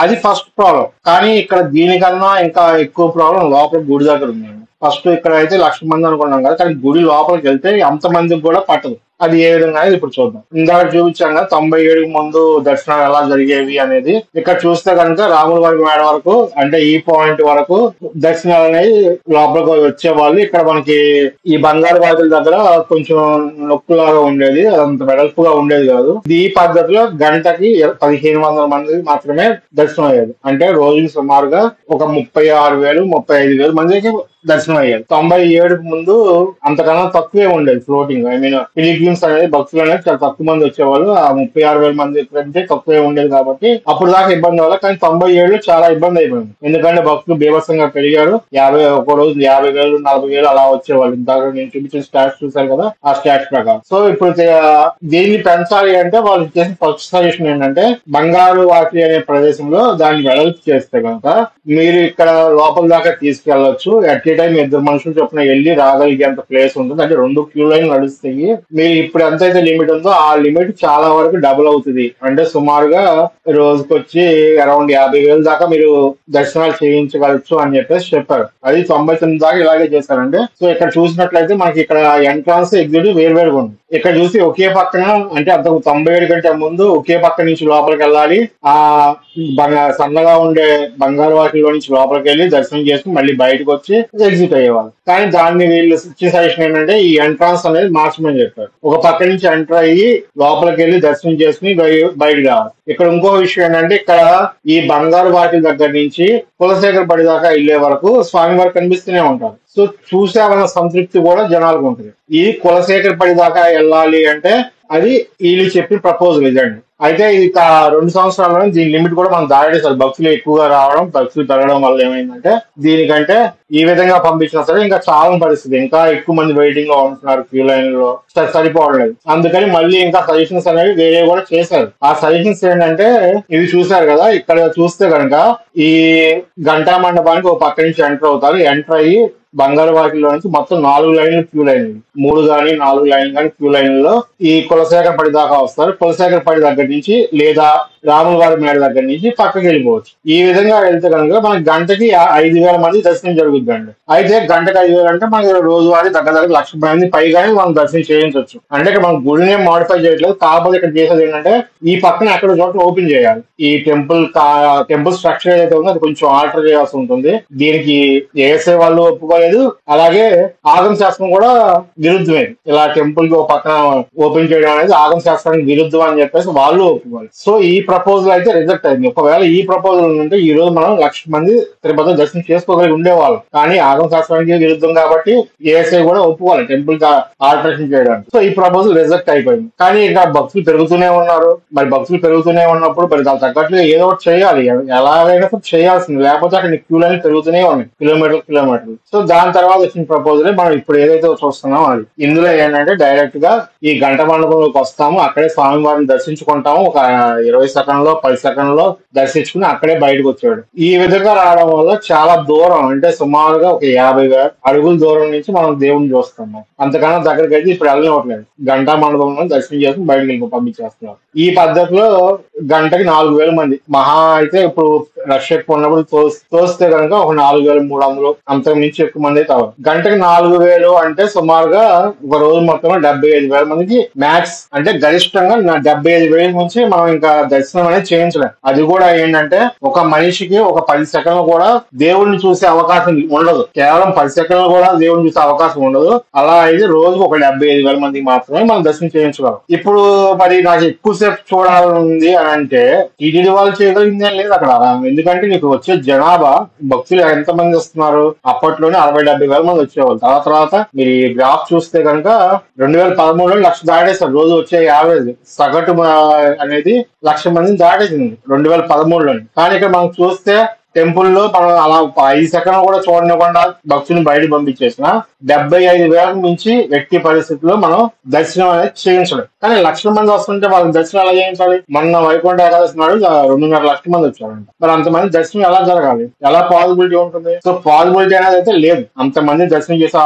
అది ఫస్ట్ ప్రాబ్లం. కానీ ఇక్కడ దీనికన్నా ఇంకా ఎక్కువ ప్రాబ్లం లోపల గుడి దగ్గర ఉంది. ఫస్ట్ ఇక్కడ అయితే 1,00,000 మంది అనుకున్నాం కదా, కానీ గుడి లోపలికి వెళ్తే అంత మందికి కూడా పట్టదు. అది ఏ విధంగా అనేది ఇప్పుడు చూద్దాం. ఇందాక చూపించాం కదా 97 ముందు దర్శనాలు ఎలా జరిగేవి అనేది. ఇక్కడ చూస్తే కనుక రాముల వారి మేడ వరకు, అంటే ఈ పాయింట్ వరకు దర్శనాలు అనేవి లోపలికి వచ్చేవాళ్ళు. ఇక్కడ మనకి ఈ బంగారు వాకిల దగ్గర కొంచెం నొక్కులాగా ఉండేది, అదంత వెడల్పుగా ఉండేది కాదు. ఈ పద్ధతిలో గంటకి 1,500 మంది మాత్రమే దర్శనం అయ్యేది. అంటే రోజుకి సుమారుగా ఒక 36,000 35,000 మందికి దర్శనం అయ్యేది. 97 ముందు అంతకన్నా తక్కువే ఉండేది ఫ్లోటింగ్. ఐ మీన్ పిలిగ్రిమ్స్ అనేది భక్తులు అనేది చాలా తక్కువ మంది వచ్చేవాళ్ళు. ఆ 36,000 మంది కంటే తక్కువే ఉండేది కాబట్టి అప్పుడు దాకా ఇబ్బంది అవ్వాలి. కానీ 97 చాలా ఇబ్బంది అయిపోయింది. ఎందుకంటే భక్తులు బీభత్సంగా పెరిగారు. ఒక రోజు 50,000 40,000 అలా వచ్చేవాళ్ళు. ఇందాక నేను చూపించిన స్టాట్స్ చూసారు కదా, ఆ స్టాట్స్ ప్రకారం. సో ఇప్పుడు దీన్ని పెంచాలి అంటే వాళ్ళు చేసిన ఫస్ట్ సజెషన్ ఏంటంటే బంగారు వాకి అనే ప్రదేశంలో దాన్ని వెడల్పు చేస్తే కనుక మీరు ఇక్కడ లోపల దాకా తీసుకెళ్లొచ్చు. అట్ ఏ టైం 2 మనుషులు చొప్పున వెళ్ళి రాగలిగేంత ప్లేస్ ఉంటుంది. అంటే 2 క్యూ లైన్ నడుస్తాయి. మీరు ఇప్పుడు ఎంతైతే లిమిట్ ఉందో ఆ లిమిట్ చాలా వరకు డబుల్ అవుతుంది. అంటే సుమారుగా రోజుకొచ్చి అరౌండ్ 50,000 దాకా మీరు దర్శనాలు చేయించగలచ్చు అని చెప్పేసి చెప్పారు. అది 99 దాకా ఇలాగే చేశారంటే. సో ఇక్కడ చూసినట్లయితే మనకి ఇక్కడ ఎంట్రన్స్ ఎగ్జిట్ వేరువేరుగా ఉంది. ఇక్కడ చూసి ఒకే పక్కన, అంటే అంత 97 కంటే ముందు ఒకే పక్క నుంచి లోపలికి వెళ్ళాలి. ఆ సన్నగా ఉండే బంగారు వాటిలో నుంచి లోపలికి వెళ్ళి దర్శనం చేసుకుని మళ్ళీ బయటకు వచ్చి ఎగ్జిట్ అయ్యేవాళ్ళు. కానీ దాన్ని వీళ్ళు ఇచ్చే సజెషన్ ఏంటంటే ఈ ఎంట్రన్స్ అనేది మార్చమని చెప్పారు. ఒక పక్క నుంచి ఎంటర్ అయ్యి లోపలికి వెళ్ళి దర్శనం చేసుకుని బయటకు రావాలి. ఇక్కడ ఇంకో విషయం ఏంటంటే ఇక్కడ ఈ బంగారు వాటి దగ్గర నుంచి కులశేఖర పడి దాకా వెళ్లే వరకు స్వామివారు కనిపిస్తూనే ఉంటారు. సో చూసామన్న సంతృప్తి కూడా జనాలకు ఉంటుంది. ఈ కులశేఖర పడి దాకా వెళ్ళాలి అంటే అది వీళ్ళు చెప్పిన ప్రపోజల్ ఇదండి. అయితే ఇది 2 సంవత్సరాల్లోనే దీని లిమిట్ కూడా మనం దాటేసారు. భక్తులు ఎక్కువగా రావడం, భక్తులు పెరగడం వల్ల ఏమైందంటే దీనికంటే ఈ విధంగా పంపించినా సరే ఇంకా చాలా పరిస్థితి, ఇంకా ఎక్కువ మంది వెయిటింగ్ లో ఉంటున్నారు, క్యూ లైన్ లో సరిపోవట్లేదు. అందుకని మళ్ళీ ఇంకా సజెషన్స్ అనేవి వేరే కూడా చేశారు. ఆ సజెషన్స్ ఏంటంటే ఇది చూసారు కదా, ఇక్కడ చూస్తే కనుక ఈ గంటా మండపానికి ఒక పక్క నుంచి ఎంటర్ అవుతారు. ఎంటర్ అయ్యి బంగారు వాటిలో నుంచి మొత్తం 4 లైన్లు క్యూ లైన్లు, 3 గానీ 4 లైన్లు కానీ క్యూ లైన్లలో ఈ కులశేఖర పడి దాకా వస్తారు. కులశేఖర పడి దగ్గర నుంచి లేదా రాముల వారి మేడ దగ్గర నుంచి పక్కకి వెళ్ళిపోవచ్చు. ఈ విధంగా వెళ్తే కనుక మనకి గంటకి 5,000 మంది దర్శనం జరుగుతుందండి. అయితే గంటకి 5,000 అంటే మనకి రోజువారీ దగ్గర 1,00,000 మంది పైగానే మనం దర్శనం చేయించవచ్చు. అంటే ఇక్కడ మనం గుడినే మాడిఫై చేయట్లేదు, కాకపోతే ఇక్కడ చేసేది ఏంటంటే ఈ పక్కన ఎక్కడ చోట ఓపెన్ చేయాలి. ఈ టెంపుల్ స్ట్రక్చర్ ఏదైతే ఉందో అది కొంచెం ఆల్టర్ చేయాల్సి ఉంటుంది. దీనికి ఏఎస్ఐ వాళ్ళు ఒప్పుకోలేదు, అలాగే ఆగమ శాస్త్రం కూడా విరుద్ధమే. ఇలా టెంపుల్ కి ఒక పక్కన ఓపెన్ చేయడం అనేది ఆగమ శాస్త్రానికి విరుద్ధం అని చెప్పేసి వాళ్ళు ఒప్పుకోవాలి. సో ఈ ప్రపోజల్ అయితే రిజెక్ట్ అయింది. ఒకవేళ ఈ ప్రపోజల్ ఉంటే ఈ రోజు మనం 1,00,000 మంది తిరుపతి దర్శనం చేసుకోగలిగి ఉండేవాళ్ళం. కానీ ఆగమ శాస్త్రానికి విరుద్ధం కాబట్టి ఏఎస్ఐ కూడా ఒప్పుకోవాలి టెంపుల్ కి ఆల్టరేషన్ చేయడానికి. సో ఈ ప్రపోజల్ రిజెక్ట్ అయిపోయింది. కానీ ఇంకా భక్తులు పెరుగుతూనే ఉన్నారు. మరి భక్తులు పెరుగుతూనే ఉన్నప్పుడు మరి దాని తగ్గట్టుగా ఏదో ఒకటి చేయాలి, ఎలాగైనా చేయాల్సింది, లేకపోతే అక్కడ క్యూ లైన్ పెరుగుతూనే ఉన్నాయి కిలోమీటర్లు. సో దాని తర్వాత వచ్చిన ప్రపోజల్ మనం ఇప్పుడు ఏదైతే చూస్తున్నాం అది. ఇందులో ఏంటంటే డైరెక్ట్ గా ఈ గంట మండపంలోకి వస్తాము, అక్కడే స్వామివారిని దర్శించుకుంటాము. ఒక 20 సెకండ్లో 10 సెకండ్లో దర్శించుకుని అక్కడే బయటకు వచ్చాడు. ఈ విధంగా రావడం వల్ల చాలా దూరం, అంటే సుమారుగా ఒక 50,000 అడుగుల దూరం నుంచి మనం దేవుణ్ణి చూస్తున్నాం. అంతకన్నా దగ్గరికి అయితే ఇప్పుడు వెళ్ళనివ్వట్లేదు. గంటా మండపంలో దర్శనం చేసుకుని బయటకు వెళ్ళి పంపించేస్తున్నారు. ఈ పద్ధతిలో గంటకి 4,000 మంది మహా అయితే ఇప్పుడు రష్ ఎక్కువ ఉన్నప్పుడు తోస్తే కనుక ఒక 4,300 అంతకు మించి ఎక్కువ మంది అయితే అవ్వదు. గంటకి 4,000 అంటే సుమారుగా ఒక రోజు మొత్తంలో 75,000 మందికి మ్యాక్స్, అంటే గరిష్టంగా 75,000 నుంచి మనం ఇంకా దర్శనం అనేది చేయించలేం. అది కూడా ఏంటంటే ఒక మనిషికి ఒక 10 సెకండ్లు కూడా దేవుడిని చూసే అవకాశం ఉండదు. కేవలం 10 సెకండ్లు కూడా దేవుడిని చూసే అవకాశం ఉండదు. అలా అయితే రోజుకు ఒక 75,000 మందికి మాత్రమే మనం దర్శనం చేయించగలం. ఇప్పుడు మరి నాకు ఎక్కువసేపు చూడాలని అని అంటే టీటీడీ వాళ్ళు చేయగలిగింది ఏం లేదు అక్కడ. ఎందుకంటే నీకు వచ్చే జనాభా భక్తులు ఎంత మంది వస్తున్నారు, అప్పట్లోనే 60,000-70,000 మంది వచ్చేవాళ్ళు. తర్వాత మీరు ఈ గ్రాఫ్ చూస్తే కనుక 2013లో 1,00,000 దాటేస్తారు. రోజు వచ్చే యావరేజ్ సగటు అనేది 1,00,000 మందిని దాటేసింది 2013లోని. కానీ ఇక్కడ మనం చూస్తే టెంపుల్లో మనం అలా 5 సెకండ్లు కూడా చూడనివ్వకుండా భక్తుని బయట పంపించేసిన 75,000 నుంచి వ్యక్తి పరిస్థితుల్లో మనం దర్శనం అనేది చేయించడం. కానీ 1,00,000 మంది వస్తుంటే వాళ్ళకి దర్శనం ఎలా చేయించాలి? మొన్న వైకుంఠ ఏకాదశి నాడు 2.5 లక్షల మంది వచ్చారంట. మరి అంతమంది దర్శనం ఎలా జరగాలి? ఎలా పాసిబిలిటీ ఉంటుంది? సో పాసిబిలిటీ అనేది అయితే లేదు, అంతమంది దర్శనం చేసే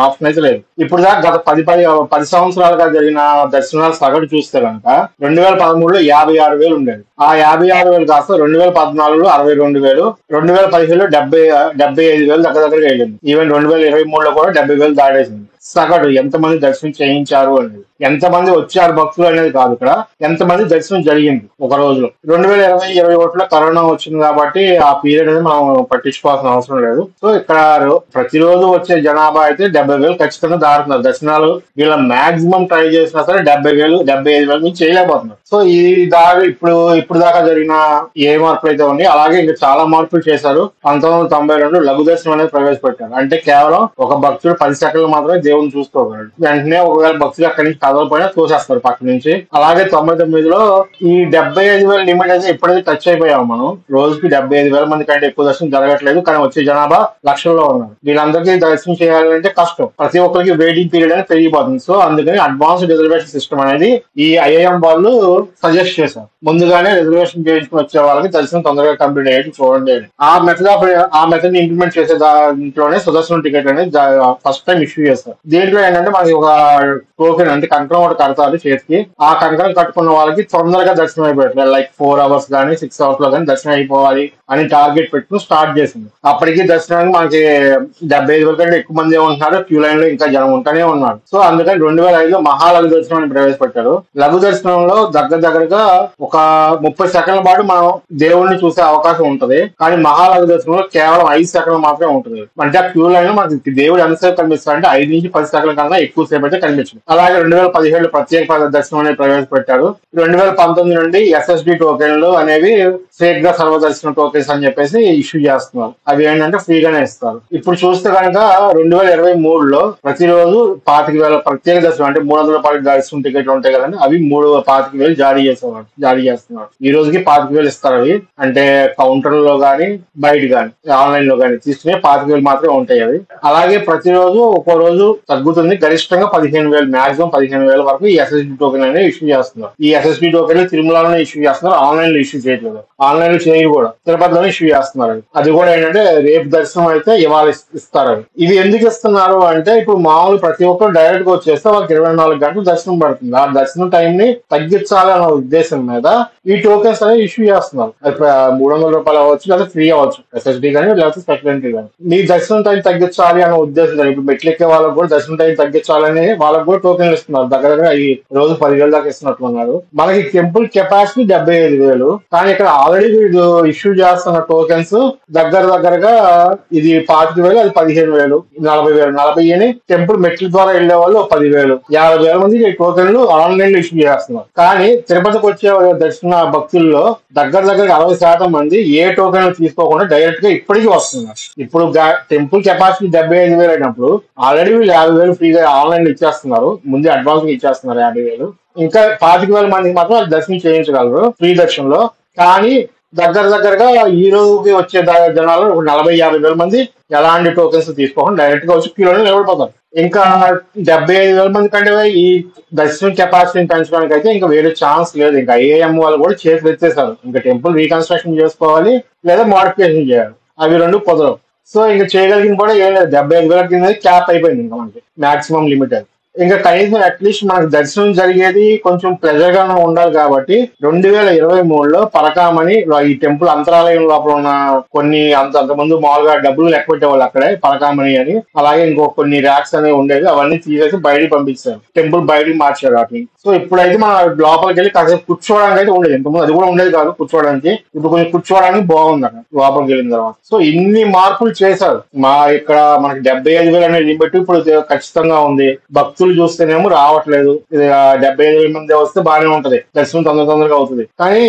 ఆప్షన్ అయితే లేదు. ఇప్పుడు దాకా గత 10 సంవత్సరాలుగా జరిగిన దర్శనాలు సగటు చూస్తే కనుక 2013లో 56,000 ఉండేది. ఆ 56,000 కాస్త 2014లో 62,000, 2015లో 75,000 దగ్గరగా వెళ్ళింది. ఈవెన్ 2023లో కూడా 70,000 దాటేసింది. సగటు ఎంతమంది దర్శనం చేయించారు అనేది, ఎంతమంది వచ్చారు భక్తులు అనేది కాదు, ఇక్కడ ఎంతమంది దర్శనం జరిగింది ఒక రోజులో. 2020-21లో కరోనా వచ్చింది కాబట్టి ఆ పీరియడ్ అనేది మనం పట్టించుకోవాల్సిన అవసరం లేదు. సో ఇక్కడ ప్రతిరోజు వచ్చే జనాభా అయితే 70,000 ఖచ్చితంగా దాటుతున్నారు దర్శనాలు. వీళ్ళ మాక్సిమం ట్రై చేసినా సరే 70,000, 75,000 నుంచి చేయలేకపోతున్నారు. సో ఈ దారి ఇప్పుడు దాకా జరిగిన ఏ మార్పులు అయితే ఉన్నాయి అలాగే ఇంకా చాలా మార్పులు చేశారు. 1992 లఘు దర్శనం అనేది ప్రవేశపెట్టారు. అంటే కేవలం ఒక భక్తుడు 10 సెకండ్లు మాత్రమే దేవుని చూసుకోగలడు. వెంటనే ఒకవేళ భక్తులు అక్కడి నుంచి కదలపోయినా తోసేస్తారు పక్క నుంచి. అలాగే 99లో ఈ 75,000 లిమిట్ అయితే ఎప్పుడైతే టచ్ అయిపోయాము మనం, రోజుకి 75,000 మంది కంటే ఎక్కువ దర్శనం జరగట్లేదు. కానీ వచ్చే జనాభా లక్షల్లో ఉన్నారు. వీళ్ళందరికీ దర్శనం చేయాలంటే కష్టం, ప్రతి ఒక్కరికి వెయిటింగ్ పీరియడ్ అనేది పెరిగిపోతుంది. సో అందుకని అడ్వాన్స్డ్ రిజర్వేషన్ సిస్టమ్ అనేది ఈ ఐఐఎం వాళ్ళు సజెస్ట్ చేశారు. ముందుగానే రిజర్వేషన్ చేయించుకుని వచ్చే వాళ్ళకి దర్శనం తొందరగా కంప్లీట్ అయ్యేది చూడండి. ఆ మెథడ్ ని ఇంప్లిమెంట్ చేసే దాంట్లోనే సుదర్శనం టికెట్ అనేది ఫస్ట్ టైం ఇష్యూ చేస్తారు. దీంట్లో ఏంటంటే మనకి ఒక టోకెన్ అంటే కంకణం ఒకటి కడతారు చేతికి. ఆ కంకణం కట్టుకున్న వాళ్ళకి తొందరగా దర్శనం అయిపోయారు. లైక్ 4 అవర్స్ కానీ 6 అవర్స్ లో కానీ దర్శనం అయిపోవాలి అని టార్గెట్ పెట్టుకుని స్టార్ట్ చేసింది. అప్పటికి దర్శనానికి మనకి 75,000 కంటే ఎక్కువ మంది ఉంటున్నారు. క్యూ లైన్ లో ఇంకా జనం ఉంటూనే ఉన్నారు. సో అందుకని 2005లో మహాలఘు దర్శనం అని ప్రవేశపెట్టారు. లఘు దర్శనంలో దగ్గరగా ఒక 30 సెకండ్ల పాటు మనం దేవుడిని చూసే అవకాశం ఉంటది. కానీ మహాలఘు దర్శనంలో కేవలం 5 సెకండ్లు మాత్రమే ఉంటుంది. అంటే ఆ క్యూ లైన్ లో మనకి దేవుడు ఎంతసేపు కనిపిస్తారు అంటే 5 నుంచి 10 సెకండ్ల కన్నా ఎక్కువ సేపు అయితే కనిపించదు. అలాగే 2017 ప్రత్యేక దర్శనం అనేది ప్రవేశపెట్టారు. 2019 నుండి SSD టోకెన్లు అనేవి శీఘ్ర సర్వదర్శన టోకెన్స్ అని చెప్పేసి ఇష్యూ చేస్తున్నారు. అవి ఏంటంటే ఫ్రీగానే ఇస్తారు. ఇప్పుడు చూస్తే కనుక 2023లో ప్రతిరోజు 25,000 ప్రత్యేక దర్శనం అంటే 300 రూపాయల దర్శనం టికెట్లు ఉంటాయి కదండి, అవి 25,000 జారీ చేస్తున్నారు. ఈ రోజుకి 25,000 ఇస్తారు. అవి అంటే కౌంటర్ లో గానీ బయట గానీ ఆన్లైన్ లో గానీ తీసుకునే 25,000 మాత్రమే ఉంటాయి అవి. అలాగే ప్రతిరోజు ఒక్కో రోజు తగ్గుతుంది. గరిష్టంగా 15,000 మాక్సిమం 15,000 వరకు ఈ SSD టోకెన్ అనేది ఇష్యూ చేస్తున్నారు. ఈ SSD టోకెన్ తిరుమలలోనే ఇష్యూ చేస్తున్నారు, ఆన్లైన్ లో ఇష్యూ చేయట్లేదు. ఆన్లైన్ లో చేయరు కూడా, తిరుపతిలోనే ఇష్యూ చేస్తున్నారు. అది కూడా ఏంటంటే రేపు దర్శనం అయితే ఇవాళ ఇస్తారు. ఇవి ఎందుకు ఇస్తున్నారు అంటే ఇప్పుడు మామూలు ప్రతి ఒక్కరు డైరెక్ట్ గా వచ్చేస్తే వాళ్ళకి 24 గంటలు దర్శనం పడుతుంది. ఆ దర్శనం టైం ని తగ్గించాలి అన్న ఉద్దేశం మీద ఈ టోకెన్స్ అనేది ఇష్యూ చేస్తున్నారు. 300 రూపాయలు అవ్వచ్చు, లేదా ఫ్రీ అవ్వచ్చు, SSD కానీ లేకపోతే స్పెషల్ ఎంట్రీ కానీ. మీ దర్శనం టైం తగ్గించాలి అన్న ఉద్దేశం. ఇప్పుడు మెట్లెక్కే వాళ్ళకి కూడా దర్శనం టైం తగ్గించాలని వాళ్ళకి కూడా టోకెన్లు ఇస్తున్నారు. దగ్గర దగ్గర ఈ రోజు 10,000 దాకా ఇస్తున్నట్టున్నారు. మనకి టెంపుల్ కెపాసిటీ 75,000, కానీ ఇక్కడ ఆల్రెడీ వీళ్ళు ఇష్యూ చేస్తున్న టోకెన్స్ దగ్గరగా ఇది 25,000, అది 15,000, 40,000. 40 టెంపుల్ మెట్ల ద్వారా వెళ్లే వాళ్ళు 10,000, 50,000 మంది ఈ టోకెన్లు ఆన్లైన్ లో ఇష్యూ చేస్తున్నారు. కానీ తిరుపతికి వచ్చే దర్శన భక్తుల్లో దగ్గర 60% మంది ఏ టోకెన్ తీసుకోకుండా డైరెక్ట్ గా ఇప్పటికీ వస్తున్నారు. ఇప్పుడు టెంపుల్ కెపాసిటీ 75,000 అయినప్పుడు ఆల్రెడీ వీళ్ళు 50,000 ఫ్రీగా ఆన్లైన్ లో ఇచ్చేస్తున్నారు. ముందే అడ్వాన్స్ గా ఇచ్చేస్తున్నారు 50,000. ఇంకా 25,000 మందికి మాత్రం దర్శనం చేయించగలరు ఫ్రీ దర్శనంలో. కానీ దగ్గరగా ఈ రోజుకి వచ్చే జనాలు 40,000-50,000 మంది ఎలాంటి టోకెన్స్ తీసుకోకుండా డైరెక్ట్ గా వచ్చి క్యూలోనే నిలబడిపోతారు. ఇంకా 75,000 మంది కంటే ఈ దర్శనం కెపాసిటీని పెంచడానికి అయితే ఇంకా వేరే ఛాన్స్ లేదు. ఇంకా IIM వాళ్ళు కూడా చేతులు ఎత్తేసారు. ఇంకా టెంపుల్ రీకన్స్ట్రక్షన్ చేసుకోవాలి, లేదా మోడిఫికేషన్ చేయాలి. అవి రెండు కుదరవు. సో ఇంకా చేయగలిగింది కూడా ఏం లేదు. 75,000 కింద క్యాప్ అయిపోయింది ఇంకా మనకి మాక్సిమం లిమిట్. ఇంకా కనీసం అట్లీస్ట్ మనకు దర్శనం జరిగేది కొంచెం ప్లెజర్ గా ఉండాలి. కాబట్టి 2023లో పరకామణి ఈ టెంపుల్ అంతరాలయం లోపల ఉన్న కొన్ని అంతకుముందు మామూలుగా డబ్బులు లెక్క పెట్టేవాళ్ళు అక్కడే పరకామణి అని. అలాగే ఇంకో కొన్ని ర్యాక్స్ అనేవి ఉండేవి, అవన్నీ తీసేసి బయటికి పంపించారు. టెంపుల్ బయటికి మార్చారు వాటిని. సో ఇప్పుడైతే మన లోపలికి వెళ్ళి కాసేపు కూర్చోవడానికి అయితే ఉండేది. ఇంతకుముందు అది కూడా ఉండేది కాదు కూర్చోవడానికి. ఇప్పుడు కొంచెం కూర్చోవడానికి బాగుంది అక్కడ లోపలికి వెళ్ళిన తర్వాత. సో ఇన్ని మార్పులు చేశారు. ఇక్కడ మనకి 75,000 అనేది లిమిట్ ఇప్పుడు ఖచ్చితంగా ఉంది. భక్తులు చూస్తేనేమో రావట్లేదు. 75,000 మంది వస్తే బాగానే ఉంటది, దర్శనం తొందరగా అవుతుంది. కానీ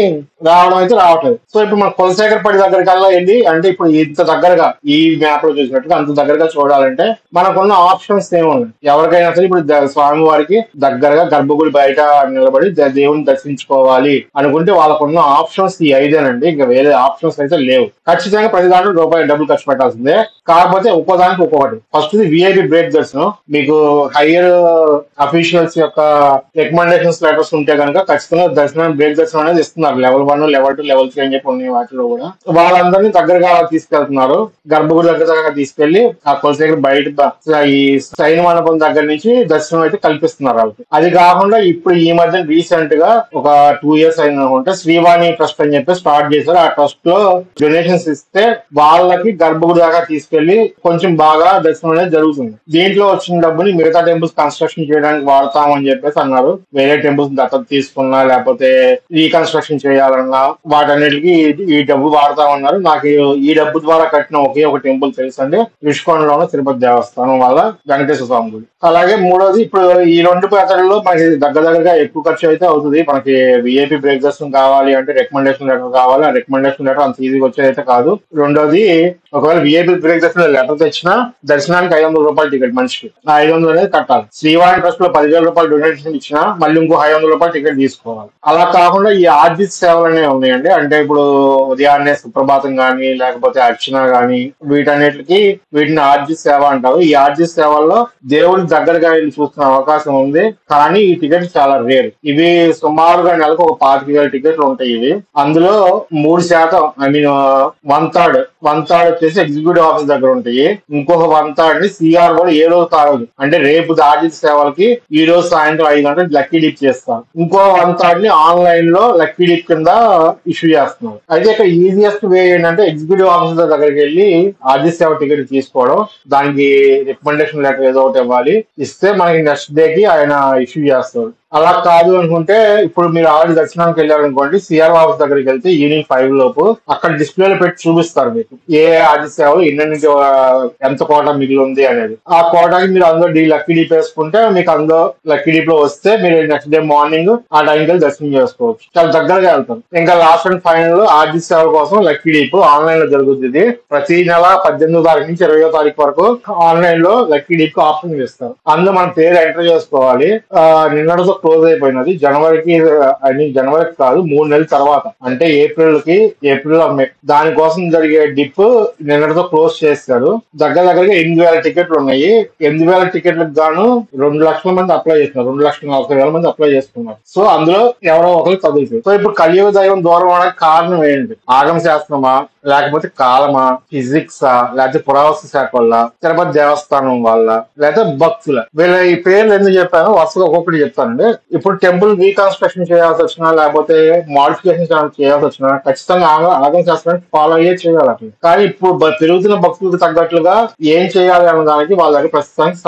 రావడం అయితే రావట్లేదు. సో ఇప్పుడు మన కులశేఖరపల్లి దగ్గరకల్లా ఏంటి అంటే ఇప్పుడు ఇంత దగ్గరగా ఈ మ్యాప్ లో చూసినట్టుగా అంత దగ్గరగా చూడాలంటే మనకున్న ఆప్షన్స్ ఏమున్నాయి. ఎవరికైనా సరే ఇప్పుడు స్వామి వారికి దగ్గరగా గర్భగుడి బయట నిలబడి దేవుని దర్శించుకోవాలి అనుకుంటే వాళ్ళకున్న ఆప్షన్స్ ఈ 5ఏనండి. ఇంకా వేరే ఆప్షన్స్ అయితే లేవు. ఖచ్చితంగా ప్రతి దాంట్లో డబ్బులు ఖర్చు పెట్టాల్సిందే. కాకపోతే ఒక్కోదానికి ఒక్కొక్కటి. ఫస్ట్ VIP బ్రేక్ దర్శనం. మీకు హైయర్ అఫీషియల్స్ యొక్క రికమెండేషన్స్ లెటర్స్ ఉంటే కనుక ఖచ్చితంగా బ్రేక్ దర్శనం అనేది ఇస్తున్నారు. Level 1, Level 2, Level 3 అని చెప్పి ఉన్నాయి. వాటిలో కూడా వాళ్ళందరినీ దగ్గరగా తీసుకెళ్తున్నారు. గర్భగుడి దగ్గర తీసుకెళ్లి ఆ కులశేఖర్ బయట ఈ సైన్ మండపం దగ్గర నుంచి దర్శనం అయితే కల్పిస్తున్నారు వాళ్ళకి. అది కాకుండా ఇప్పుడు ఈ మధ్య రీసెంట్ గా ఒక 2 years అయింది అనుకుంటే శ్రీవాణి ట్రస్ట్ అని చెప్పి స్టార్ట్ చేశారు. ఆ ట్రస్ట్ లో డొనేషన్స్ ఇస్తే వాళ్ళకి గర్భగుడి దాకా తీసుకెళ్లి కొంచెం బాగా దర్శనం అనేది జరుగుతుంది. దీంట్లో వచ్చిన డబ్బుని మిగతా టెంపుల్స్ కన్స్ట్రక్షన్ చేయడానికి వాడతామని చెప్పేసి అన్నారు. వేరే టెంపుల్స్ దత్తత తీసుకున్నా లేకపోతే రీకన్స్ట్రక్షన్ చేయాలన్నా వాటన్నిటికీ ఈ డబ్బు వాడతామన్నారు. నాకు ఈ డబ్బు ద్వారా కట్టిన ఒకే ఒక టెంపుల్ తెలుసండి, ఋషికొండలోని తిరుపతి దేవస్థానం వాళ్ళ వెంకటేశ్వర స్వామి గుడి. అలాగే మూడోది ఇప్పుడు ఈ 2 పేటల్లో మనకి దగ్గరగా ఎక్కువ ఖర్చు అయితే అవుతుంది. మనకి VIP బ్రేక్ దర్శనం కావాలి అంటే రికమెండేషన్ లెటర్ కావాలి. ఆ రికమెండేషన్ లెటర్ అంత ఈజీగా వచ్చేదైతే కాదు. రెండోది ఒకవేళ VIP బ్రేక్ దర్శనం లెటర్ తెచ్చినా దర్శనానికి 500 రూపాయలు టికెట్ మనిషికి. ఆ 500 అనేది కట్టాలి. శ్రీవాణి ట్రస్ట్ లో 10,000 రూపాయలు డొనేషన్ ఇచ్చినా మళ్ళీ ఇంకో 500 రూపాయలు టికెట్ తీసుకోవాలి. అలా కాకుండా ఈ ఆర్జిత సేవలు అనేవి ఉన్నాయండి. అంటే ఇప్పుడు ఉదయాన్నే సుప్రభాతం గానీ లేకపోతే అర్చన గానీ వీటిని ఆర్జిత సేవ అంటారు. ఈ ఆర్జిత సేవల్లో దేవుని దగ్గరగా వెళ్ళి చూస్తున్న అవకాశం ఉంది. కానీ ఈ టికెట్స్ చాలా రేర్. ఇవి సుమారుగా నెలకు ఒక 25,000 టికెట్లు ఉంటాయి. ఇవి అందులో 3%, ఐ మీన్ 1/3 వచ్చేసి ఎగ్జిక్యూటివ్ ఆఫీస్ దగ్గర ఉంటాయి. ఇంకొక 1/3 CR కూడా ఏ రోజు కాదు. అంటే రేపు ఆర్జిత సేవలకి ఈ రోజు సాయంత్రం 5 గంటలకు లక్కీ డిప్ చేస్తారు. ఇంకో 1/3 ఆన్లైన్ లో లక్కీ డిప్ కింద ఇష్యూ చేస్తున్నారు. అయితే ఇక్కడ ఈజియెస్ట్ వే ఏంటంటే ఎగ్జిక్యూటివ్ ఆఫీసర్ దగ్గరికి వెళ్ళి ఆర్జిత సేవ టికెట్ తీసుకోవడం. దానికి రికమెండేషన్ లెటర్ ఏదో ఒకటి ఇవ్వాలి. ఇస్తే మనకి నెక్స్ట్ డే కి ఆయన ఇష్యూ చేస్తారు. అలా కాదు అనుకుంటే ఇప్పుడు మీరు ఆల్రెడీ దర్శనానికి వెళ్ళారనుకోండి, సిఆర్ ఆఫీస్ దగ్గరికి వెళ్తే ఈవినింగ్ 5 లోపు అక్కడ డిస్ప్లేలో పెట్టి చూపిస్తారు మీకు ఏ ఆర్జీ సేవలు ఎన్ని ఎంత కోటా మిగిలి ఉంది అనేది. ఆ కోటాకి మీరు అందులో లక్కీ డీప్ వేసుకుంటే మీకు అందులో లక్కీ డీప్ లో వస్తే మీరు నెక్స్ట్ డే మార్నింగ్ ఆ టైంకి వెళ్ళి దర్శనం చేసుకోవచ్చు. చాలా దగ్గరగా వెళ్తాం. ఇంకా లాస్ట్ అండ్ ఫైనల్ ఆర్జీ సేవల కోసం లక్కీ డీప్ ఆన్లైన్ లో జరుగుతుంది. ప్రతి నెల 18వ తారీఖు నుంచి 20వ తారీఖు వరకు ఆన్లైన్ లో లక్కీ డీప్ ఆప్షన్ ఇస్తారు. అందులో మన పేరు ఎంటర్ చేసుకోవాలి. నిన్నటితో క్లోజ్ అయిపోయినది. జనవరికి జనవరికి కాదు 3 నెలల తర్వాత అంటే ఏప్రిల్ మే దానికోసం జరిగే డిప్ నిన్నటితో క్లోజ్ చేస్తారు. దగ్గరగా 8,000 టికెట్లు ఉన్నాయి. 8,000 టికెట్లకు గాను 2 లక్షల మంది అప్లై చేస్తున్నారు. 2,40,000 మంది అప్లై చేసుకున్నారు. సో అందులో ఎవరో ఒకరు తగులుతుంది. సో ఇప్పుడు కలియుగ దైవం దూరం అవడానికి కారణం ఏంటి? ఆగమ శాస్త్రమా, లేకపోతే కాలమా, ఫిజిక్సా, లేకపోతే పురావస్తు శాఖ వల్ల, తిరుపతి దేవస్థానం వల్ల, లేకపోతే భక్తుల వీళ్ళ ఈ పేర్లు ఎందుకు చెప్పాను వరుసగా ఒక్కొక్కటి చెప్తానండి. ఇప్పుడు టెంపుల్ రీకన్స్ట్రక్షన్ చేయాల్సి వచ్చినా లేకపోతే మాడిఫికేషన్ చేయాల్సి వచ్చినా ఖచ్చితంగా ఆగమ శాస్త్రాన్ని ఫాలో అయ్యే చేయాలి అట్లా. కానీ ఇప్పుడు పెరుగుతున్న భక్తులకు తగ్గట్లుగా ఏం చేయాలి అన్న దానికి వాళ్ళ దగ్గర ప్రస్తుతానికి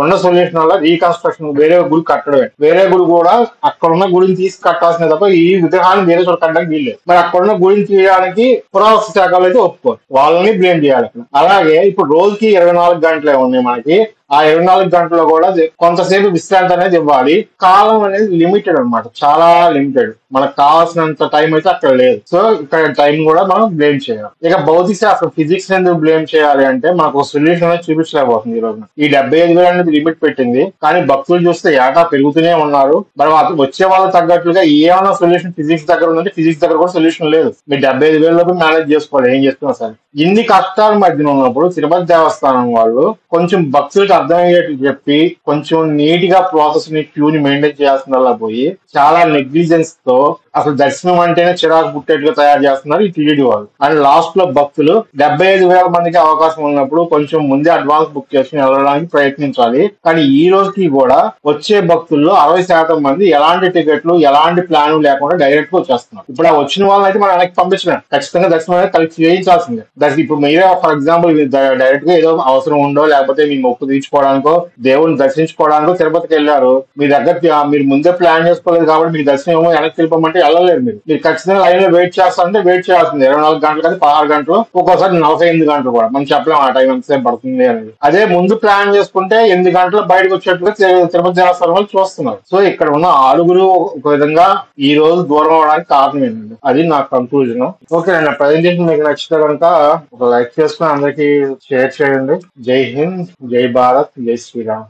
ఉన్న సొల్యూషన్ వల్ల రీకన్స్ట్రక్షన్ వేరే గుడి కట్టడమే. వేరే గుడి కూడా అక్కడ ఉన్న గుడిని తీసి కట్టాల్సిన తప్ప ఈ విగ్రహాన్ని వేరే చోట కట్టడానికి వీల్లేదు. మరి అక్కడ ఉన్న గుడిని తీయడానికి పురావస్తు శాఖలు అయితే ఒప్పుకోరు. వాళ్ళని బ్లేమ్ చేయాలి. అలాగే ఇప్పుడు రోజుకి 24 గంటలే ఉన్నాయి మనకి. ఆ 24 గంటల్లో కూడా కొంతసేపు విశ్రాంతి అనేది ఇవ్వాలి. కాలం అనేది లిమిటెడ్ అనమాట, చాలా లిమిటెడ్. మనకు కావాల్సినంత టైం అయితే అక్కడ లేదు. సో ఇక్కడ టైం కూడా మనం బ్లేమ్ చేయాలి. ఇక భౌతిక శాస్త్రం ఫిజిక్స్ ఎందుకు బ్లేమ్ చేయాలి అంటే మనకు ఒక సొల్యూషన్ అనేది చూపించలేకపోతుంది. ఈ రోజు ఈ 75,000 అనేది లిమిట్ పెట్టింది. కానీ భక్తులు చూస్తే ఏటా పెరుగుతూనే ఉన్నారు. మరి వచ్చే వాళ్ళకి తగ్గట్లుగా ఏమైనా సొల్యూషన్ ఫిజిక్స్ దగ్గర ఉందంటే ఫిజిక్స్ దగ్గర కూడా సొల్యూషన్ లేదు. మీరు 75,000 మేనేజ్ చేసుకోవాలి ఏం చేస్తున్నా సరే. ఇన్ని కష్టాల మధ్యన ఉన్నప్పుడు తిరుపతి దేవస్థానం వాళ్ళు కొంచెం భక్తులకు అర్థమయ్యేట్టు చెప్పి కొంచెం నీట్ గా ప్రాసెస్ ని క్యూని మెయింటైన్ చేయాల్సిందల్లా పోయి చాలా నెగ్లిజెన్స్ తో అసలు దర్శనం అంటేనే చిరాకు పుట్టేట్టుగా తయారు చేస్తున్నారు ఈ టీడీడీ వాళ్ళు. అండ్ లాస్ట్ లో భక్తులు 75,000 మందికి అవకాశం ఉన్నప్పుడు కొంచెం ముందే అడ్వాన్స్ బుక్ చేసుకుని వెళ్ళడానికి ప్రయత్నించాలి. కానీ ఈ రోజుకి కూడా వచ్చే భక్తుల్లో 60% మంది ఎలాంటి టికెట్లు ఎలాంటి ప్లాన్ లేకుండా డైరెక్ట్ గా వచ్చేస్తున్నారు. ఇప్పుడు ఆ వచ్చిన వాళ్ళని అయితే మనం వెనక్కి పంపించలేం. ఖచ్చితంగా దర్శనం అనేది కలిసి చేయించాల్సిందే. ఇప్పుడు మీరే ఫర్ ఎగ్జాంపుల్ డైరెక్ట్ గా ఏదో అవసరం ఉండో లేకపోతే మీ మొక్కు తీర్చుకోవడానికో దేవుని దర్శించుకోవడానికో తిరుపతికి వెళ్ళారు. మీ దగ్గర మీరు ముందే ప్లాన్ చేసుకోలేదు కాబట్టి మీకు దర్శనం ఏమో వెనక్కి వెళ్ళిపోమంటే వెళ్ళలేరు. మీరు ఖచ్చితంగా లైన్ లో వెయిట్ చేస్తారంటే వెయిట్ చేయాల్సింది. 24 గంటలు కానీ 16 గంటలు, ఒక్కోసారి 48 గంటలు కూడా. మనం చెప్పలేం ఆ టైం ఎంతసేపు పడుతుంది అనేది. అదే ముందు ప్లాన్ చేసుకుంటే 8 గంటలు బయటకు వచ్చేట్టుగా తిరుపతి దేవస్థానం వాళ్ళు చూస్తున్నారు. సో ఇక్కడ ఉన్న 6 ఒక విధంగా ఈ రోజు దూరం అవడానికి కారణం ఏంటండి? అది నా కంక్లూజన్. ఓకే అండి, ప్రెజెంటేషన్ మీకు నచ్చితే కనుక ఒక లైక్ చేసుకుని అందరికి షేర్ చేయండి. జై హింద్, జై భారత్, జై శ్రీరామ్.